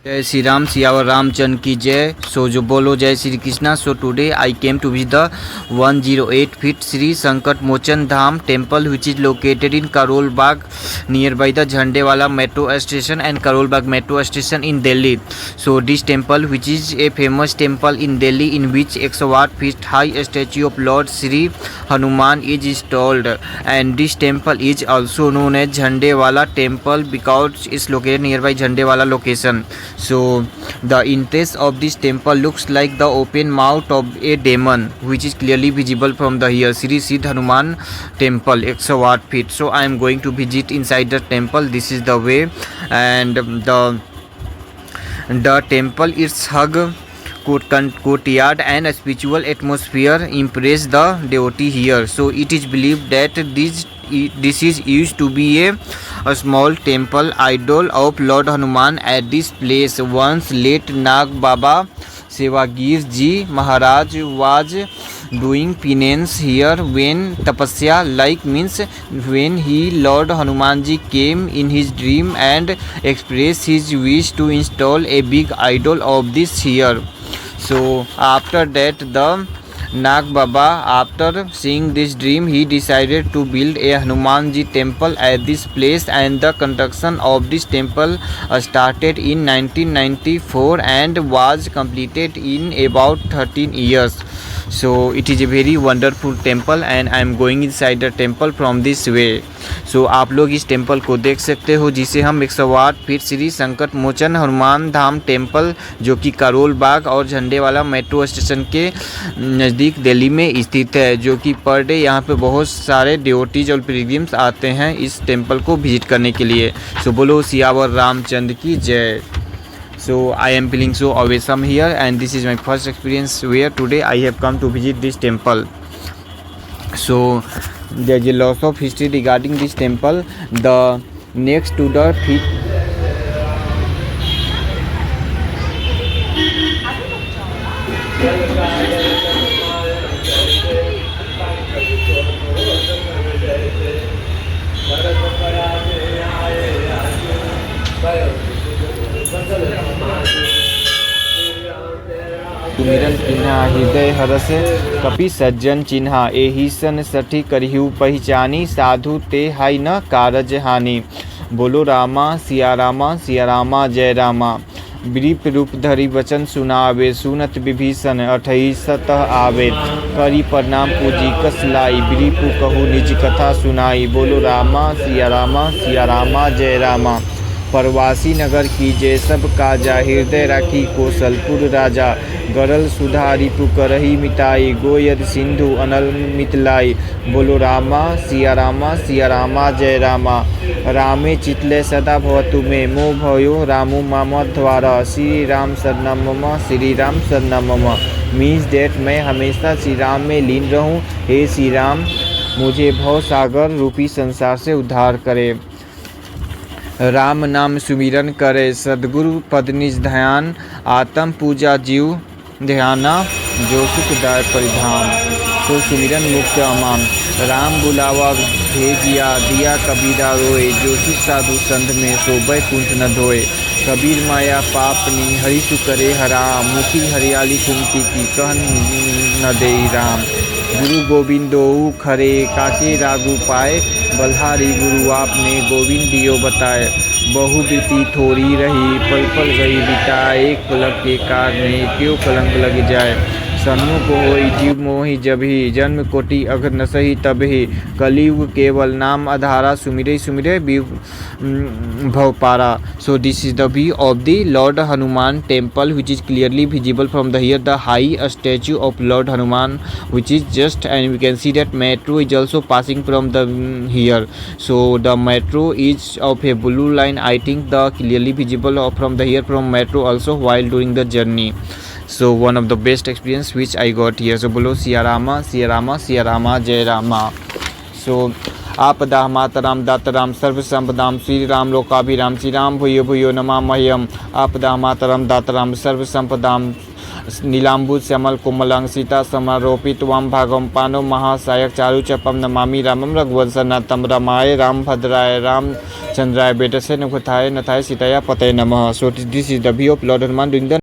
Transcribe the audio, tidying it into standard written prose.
जय श्री राम, सियावर रामचंद्र की जय। सो जो बोलो जय Shri Krishna. So today I came to visit the 108 feet Shri Sankat Mochan Dham temple which is located in Karol Bagh near by the Jhandewala metro station and Karol Bagh metro station in Delhi. So this temple which is a famous temple in Delhi in which 108 feet high statue of lord Shri Hanuman is installed and this temple is also known as Jhandewala temple because it's located near by Jhandewala location. So the entrance of this temple looks like the open mouth of a demon which is clearly visible from the here Sri Siddh Hanuman temple 108 feet. So I am going to visit inside the temple. This is the way, and the temple is hug courtyard and a spiritual atmosphere impress the devotee here. So it is believed that this is used to be a small temple idol of Lord Hanuman at this place. Once late Nag Baba Sevagir Ji Maharaj was doing penance here when tapasya like means when Lord Hanuman Ji came in his dream and expressed his wish to install a big idol of this here. So after that the Nag Baba, after seeing this dream, he decided to build a Hanuman Ji temple at this place, and the construction of this temple started in 1994 and was completed in about 13 years. So it is a very wonderful temple and I am going inside the temple from this way. So आप लोग इस temple को देख सकते हो जिसे हम 108 feet Shri Sankat Mochan Hanuman धाम temple जो कि करोल बाग और झंडेवाला मेट्रो स्टेशन के नज़दीक दिल्ली में स्थित है, जो कि पर डे यहाँ पे बहुत सारे डिवोटीज और पिलग्रिम्स आते हैं इस टेम्पल को विजिट करने के लिए। सो बोलो सियावर रामचंद्र की जय। So I am feeling so awesome here and this is my first experience where today I have come to visit this temple. So there is a lot of history regarding this temple. The next to the feet सुमिरन चिन्हा हृदय हरस कपि सज्जन चिन्हा एहि सन सठी करिहु पहचानी साधु ते हाय न कारज हानि। बोलो रामा सिया रामा जय रामा। विरिप रूप धरि वचन सुनावे सुनत विभीषण 28 आवे करी प्रणाम पूजी कस लाई विरिपु कहू निज कथा सुनाई। बोलो रामा सिया रामा जय रामा। परवासी नगर की जय सब काजा हृदय राखी कौशलपुर राजा गरल सुधा रिपु करही मिटाई गोयद सिंधु अनल मितलाई। बोलो रामा सिया रामा जय रामा। रामे चितले सदा भवतु में मोह भयो रामु माम द्वारा श्री राम शरणम मम मीन्स डेट मैं हमेशा श्री राम में लीन रहूं। हे श्री राम मुझे भव सागर रूपी संसार से उद्धार करे। राम नाम सुमिरन करे सदगुरु पद निज ध्यान आत्म पूजा जीव ध्याना जो सुखदाय परिधान। तो सुमिरन मुक्त अमान राम बुलावा भेजिया दिया कबीरा रोए जो सुख साधु संध में सोबय कुंठ न धोए। कबीर माया पापनी हरि सु करे हराम मुखी हरियाली कुमती की कहन न दे राम। गुरु गोविंदो खरे काके रागु पाए बल्हारी गुरु आपने गोविंदियो बताए। बहु बीती थोड़ी रही पल पल गई बिताए एक पलक के कारणे क्यों कलंक लग जाए। सन्मुख होई जीव मोहि जबहि जन्म कोटि अघ न सही तबहि कलियुग केवल नाम आधारा सुमिरे भव पारा। So this is the view of the Lord Hanuman temple which is clearly visible from the here the high statue of Lord Hanuman which is just, and we can see that metro is also passing from the here. So the metro is of a blue line. I think the clearly visible from the here from metro also while during the journey. So one of the best experience which I got here. So बोलो सिया रामा जय Rama. So आपदा मातराम दातराम सर्व संपदाम श्री राम लोकाभिराम श्री राम भूयो नमामह्यम। आपदा मातरम दातराम सर्व संपदाम नीलाम्बुज श्यामल कोमलांग सीता समारोपित वाम भागम पानो महासायक चारु चपम नमामि रामम रघुवंशनाथम रमाय रामभद्राय रामचंद्राय वेदसे नखुताय नथाय सीताया पतये नमः. So this is the view of Lord Hanuman doing the